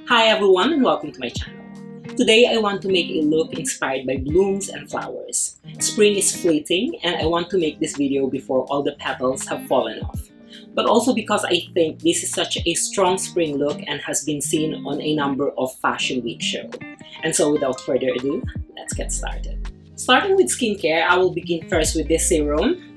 Hi everyone and welcome to my channel. Today I want to make a look inspired by blooms and flowers. Spring is fleeting and I want to make this video before all the petals have fallen off. But also because I think this is such a strong spring look and has been seen on a number of fashion week shows. And so without further ado, let's get started. Starting with skincare, I will begin first with this serum.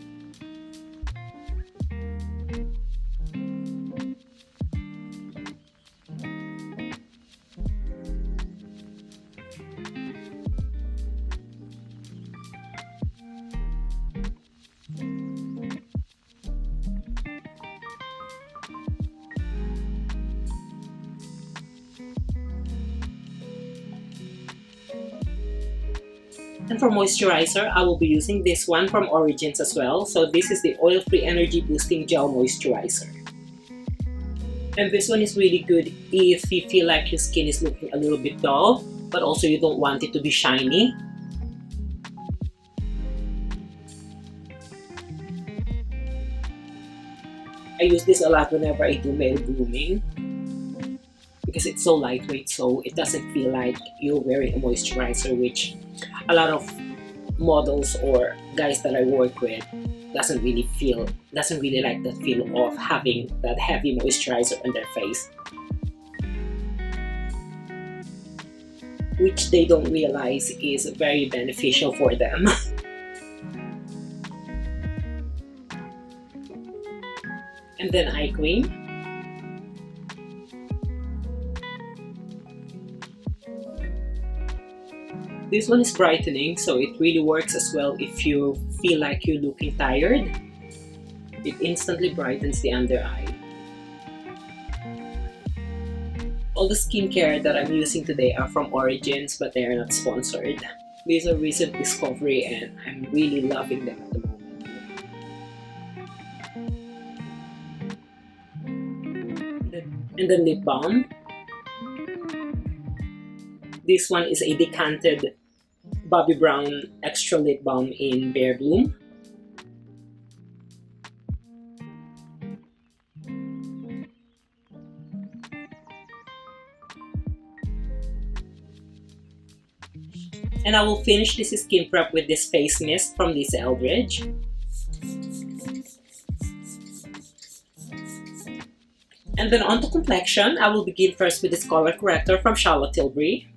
And for moisturizer, I will be using this one from Origins as well. So this is the Oil-Free Energy Boosting Gel Moisturizer. And this one is really good if you feel like your skin is looking a little bit dull, but also you don't want it to be shiny. I use this a lot whenever I do male grooming, because it's so lightweight, so it doesn't feel like you're wearing a moisturizer, which a lot of models or guys that I work with doesn't really like that feel of having that heavy moisturizer on their face, which they don't realize is very beneficial for them. And then eye cream. This one is brightening, so it really works as well if you feel like you're looking tired. It instantly brightens the under eye. All the skincare that I'm using today are from Origins, but they are not sponsored. These are recent discovery and I'm really loving them at the moment. And then lip balm. This one is a decanted Bobbi Brown Extra Lip Balm in Bare Bloom. And I will finish this skin prep with this face mist from this ELDRIDGE. And then on to complexion, I will begin first with this color corrector from TILBURY.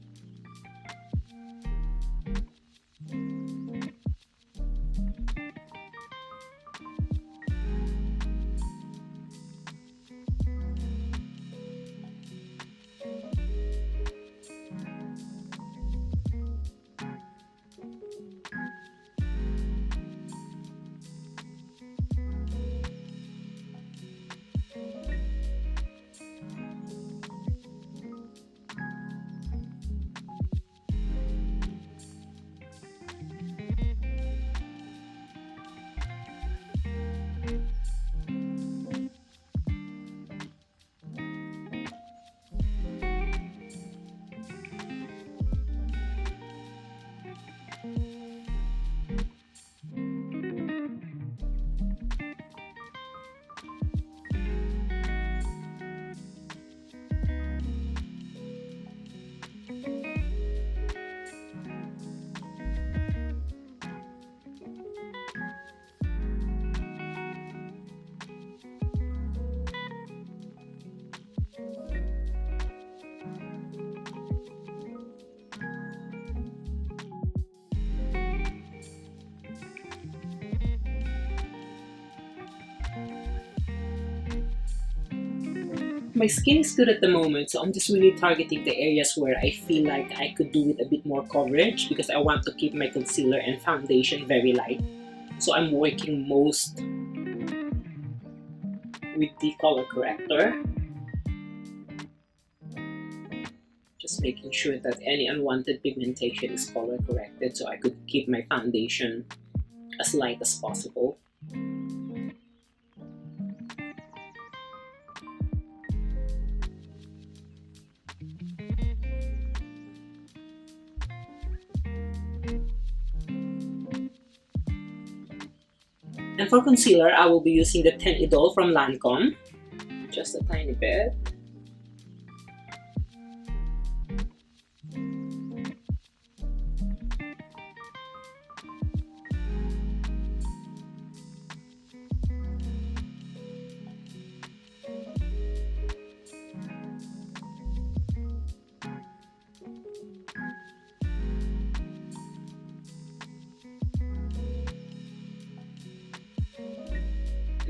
My skin is good at the moment, so I'm just really targeting the areas where I feel like I could do with a bit more coverage because I want to keep my concealer and foundation very light. So I'm working most with the color corrector. Just making sure that any unwanted pigmentation is color corrected so I could keep my foundation as light as possible. And for concealer, I will be using the Tint Idole from LANCÂME. Just a tiny bit.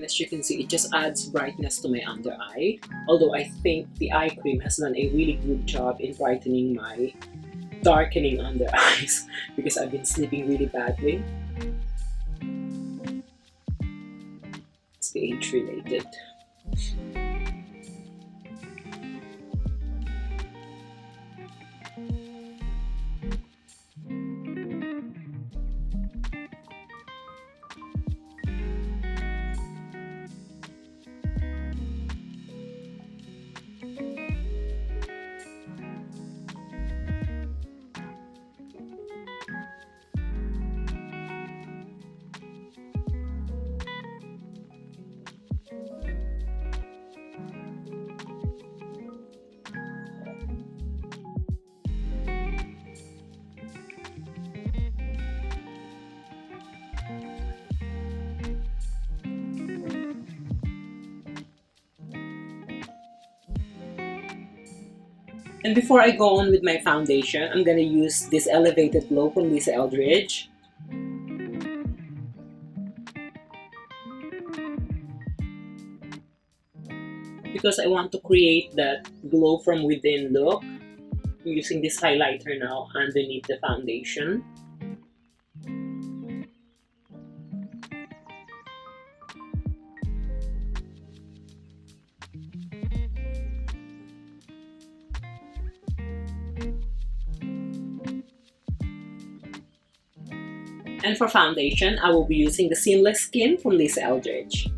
as you can see, it just adds brightness to my under eye. Although I think the eye cream has done a really good job in brightening my darkening under eyes because I've been sleeping really badly. It's age related. And before I go on with my foundation, I'm gonna use this Elevated Glow from ELDRIDGE. Because I want to create that glow from within look, I'm using this highlighter now underneath the foundation. And for foundation, I will be using the Seamless Skin from ELDRIDGE.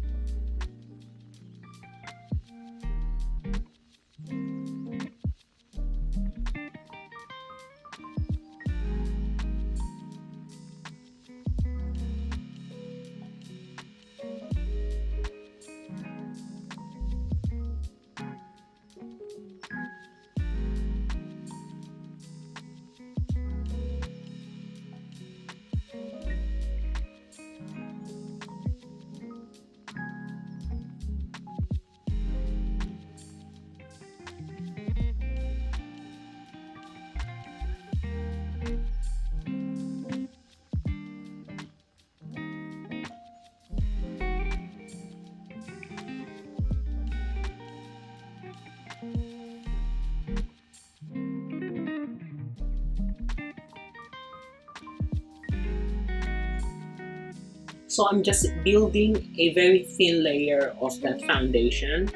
So I'm just building a very thin layer of that foundation.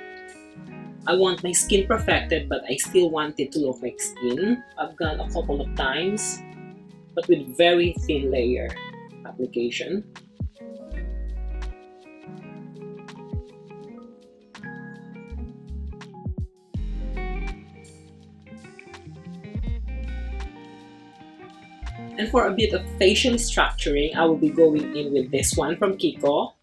I want my skin perfected, but I still want it to look like skin. I've gone a couple of times, but with very thin layer application. And for a bit of facial structuring, I will be going in with this one from KIKO.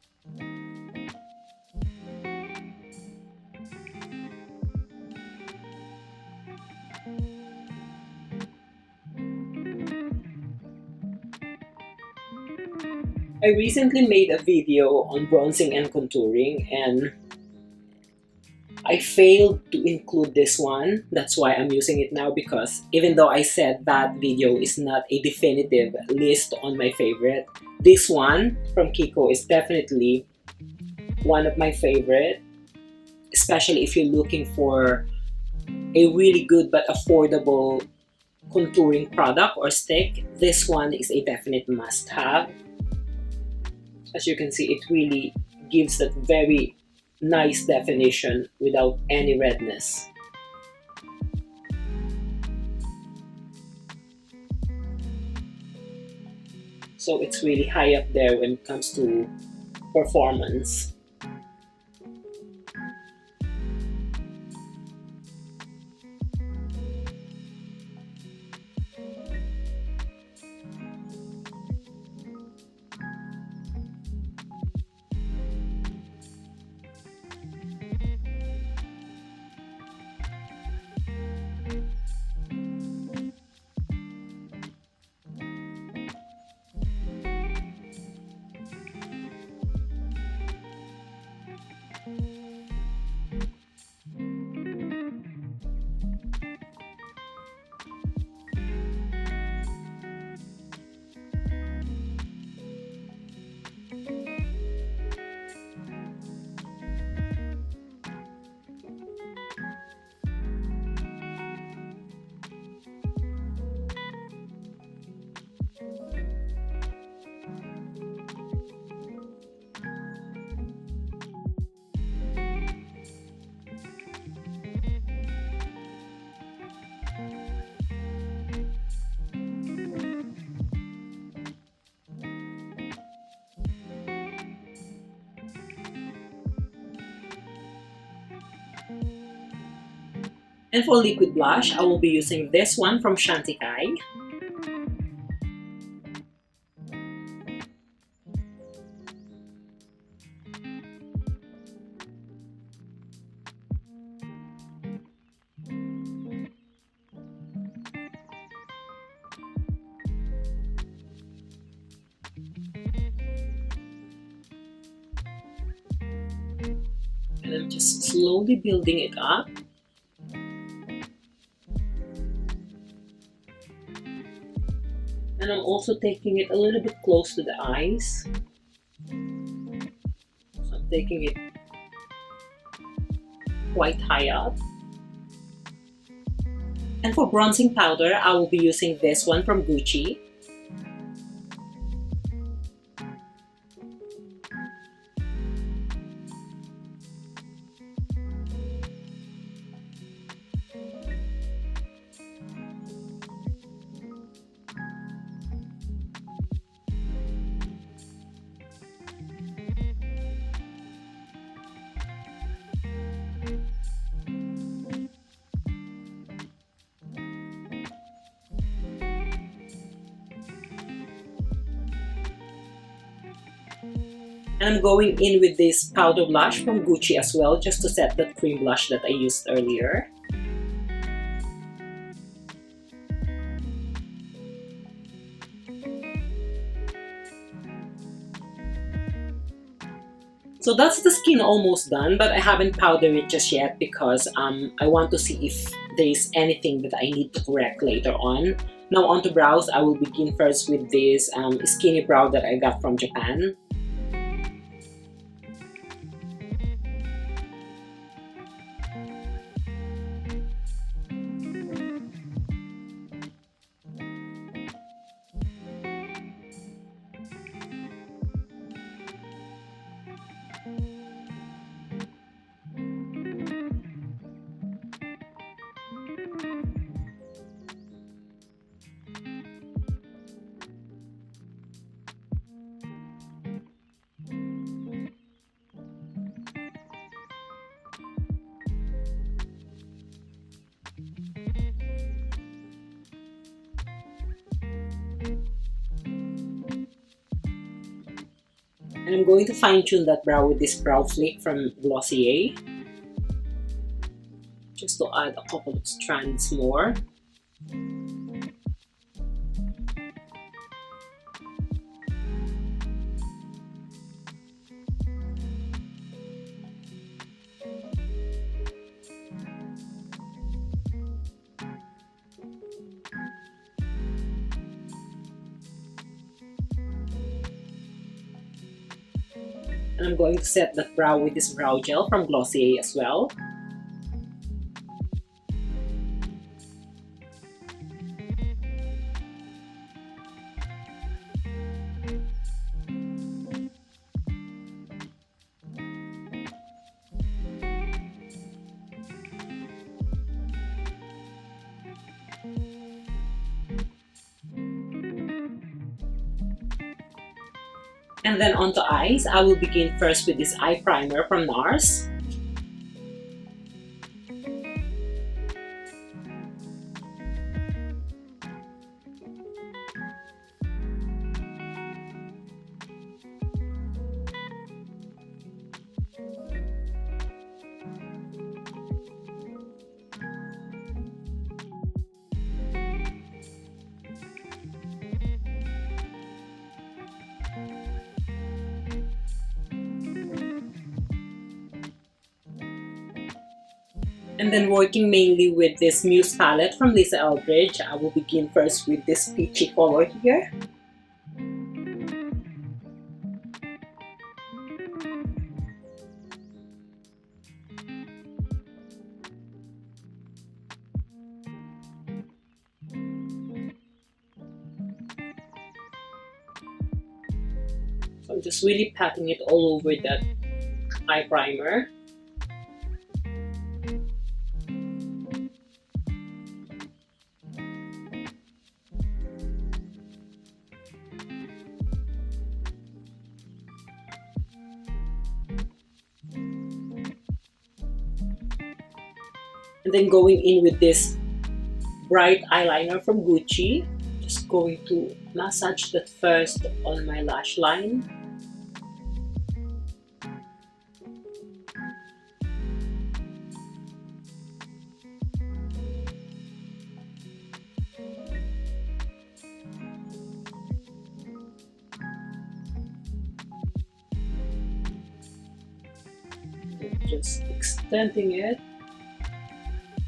I recently made a video on bronzing and contouring, and I failed to include this one. That's why I'm using it now, because even though I said that video is not a definitive list on my favorite, this one from KIKO is definitely one of my favorite, especially if you're looking for a really good but affordable contouring product or stick. This one is a definite must-have. As you can see, it really gives that very nice definition without any redness. So it's really high up there when it comes to performance. And for liquid blush, I will be using this one from CHANTECAILLE. And I'm just slowly building it up. And I'm also taking it a little bit close to the eyes. So I'm taking it quite high up. And for bronzing powder, I will be using this one from Gucci. And I'm going in with this powder blush from Gucci as well, just to set that cream blush that I used earlier. So that's the skin almost done, but I haven't powdered it just yet because I want to see if there is anything that I need to correct later on. Now on to brows, I will begin first with this skinny brow that I got from Japan. And I'm going to fine tune that brow with this brow flick from Glossier, just to add a couple of strands more. And I'm going to set that brow with this brow gel from Glossier as well. And then onto eyes, I will begin first with this eye primer from NARS. And then working mainly with this Muse palette from Lisa Eldridge, I will begin first with this peachy color here. So I'm just really patting it all over that eye primer. And then going in with this bright eyeliner from Gucci. Just going to massage that first on my lash line. Just extending it,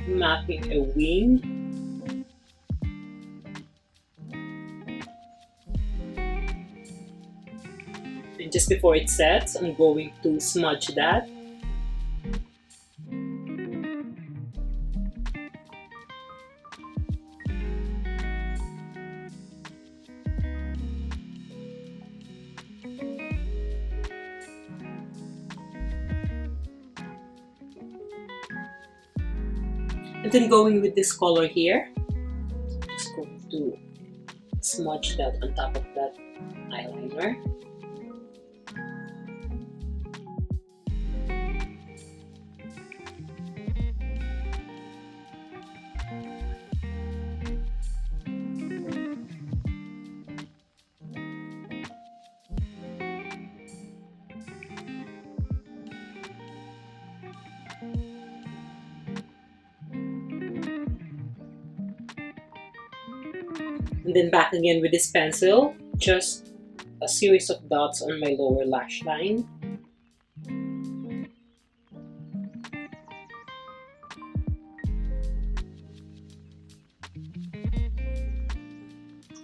mapping a wing. And just before it sets, I'm going to smudge that. And then going with this color here, just going to smudge that on top of that eyeliner. And then back again with this pencil, just a series of dots on my lower lash line.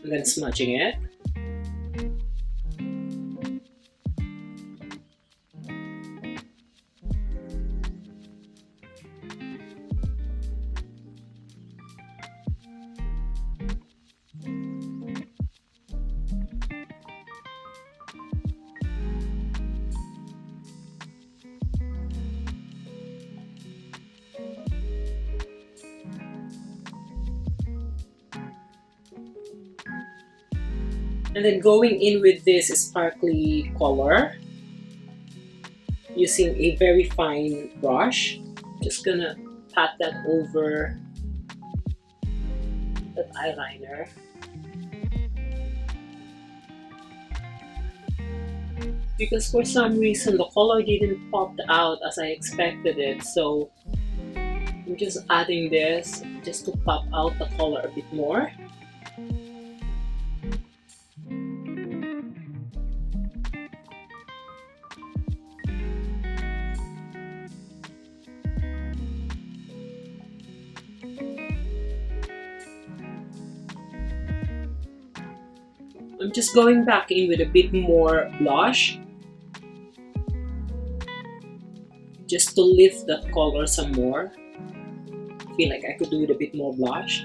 And then smudging it. And then going in with this sparkly color, using a very fine brush, just gonna pat that over that eyeliner. Because for some reason the color didn't pop out as I expected it, so I'm just adding this just to pop out the color a bit more. I'm just going back in with a bit more blush, just to lift that color some more. I feel like I could do with a bit more blush.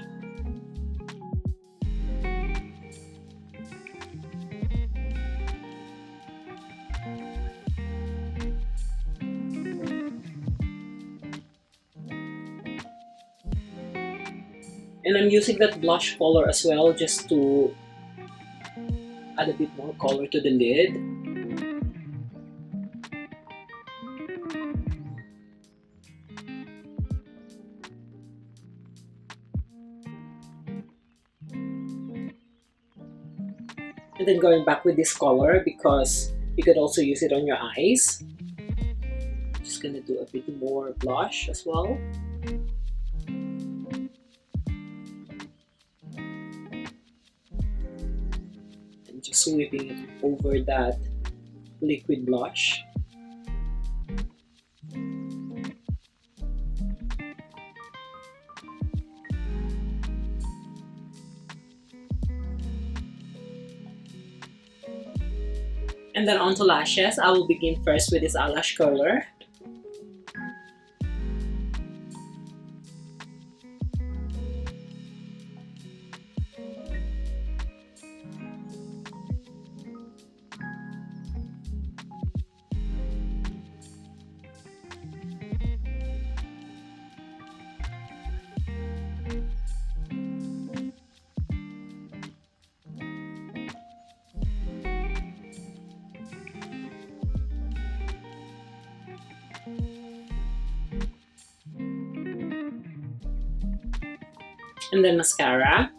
And I'm using that blush color as well, just to add a bit more color to the lid. And then going back with this color, because you could also use it on your eyes. Just gonna do a bit more blush as well. Just sweeping it over that liquid blush. And then onto lashes, I will begin first with this eyelash curler. And then mascara.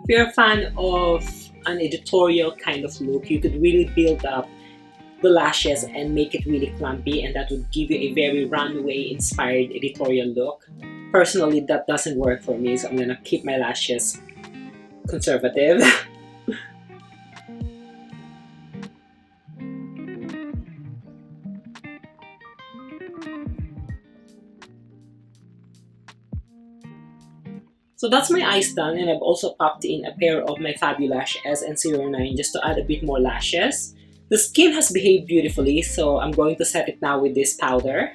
If you're a fan of an editorial kind of look, you could really build up the lashes and make it really clumpy, and that would give you a very runway inspired editorial look. Personally, that doesn't work for me, so I'm gonna keep my lashes conservative. So that's my eyes done, and I've also popped in a pair of my Fabulash SN09 just to add a bit more lashes. The skin has behaved beautifully, so I'm going to set it now with this powder.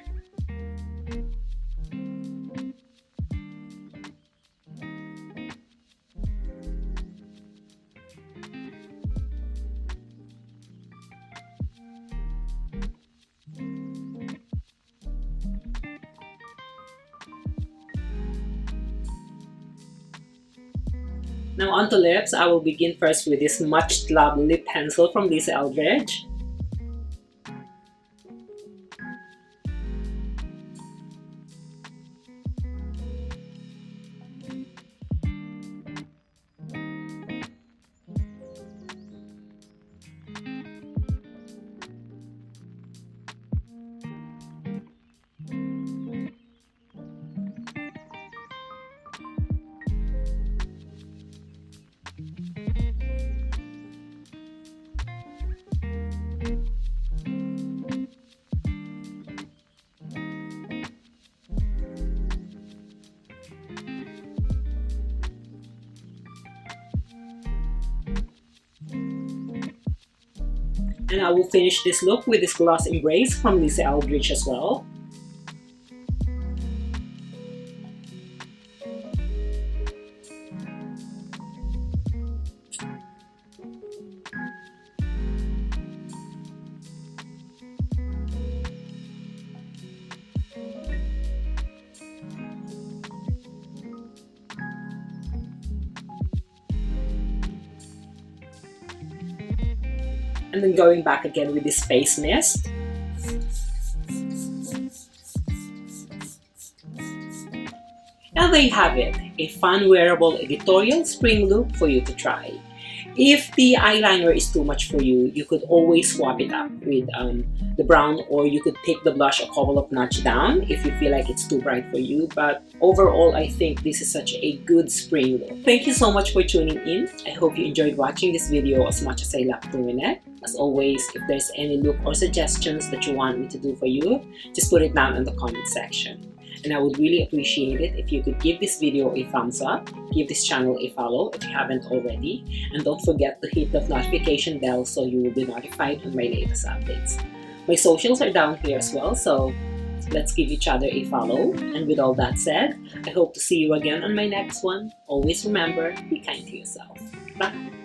Now onto lips, I will begin first with this much loved lip pencil from ELDRIDGE. And I will finish this look with this Gloss Embrace from ELDRIDGE as well. And then going back again with this face mist. Now there you have it, a fun wearable editorial spring look for you to try. If the eyeliner is too much for you, you could always swap it up with the brown, or you could take the blush a couple of notches down if you feel like it's too bright for you. But overall, I think this is such a good spring look. Thank you so much for tuning in. I hope you enjoyed watching this video as much as I loved doing it. As always, if there's any look or suggestions that you want me to do for you, just put it down in the comment section. And I would really appreciate it if you could give this video a thumbs up, give this channel a follow if you haven't already, and don't forget to hit the notification bell so you will be notified on my latest updates. My socials are down here as well, so let's give each other a follow. And with all that said, I hope to see you again on my next one. Always remember, be kind to yourself. Bye!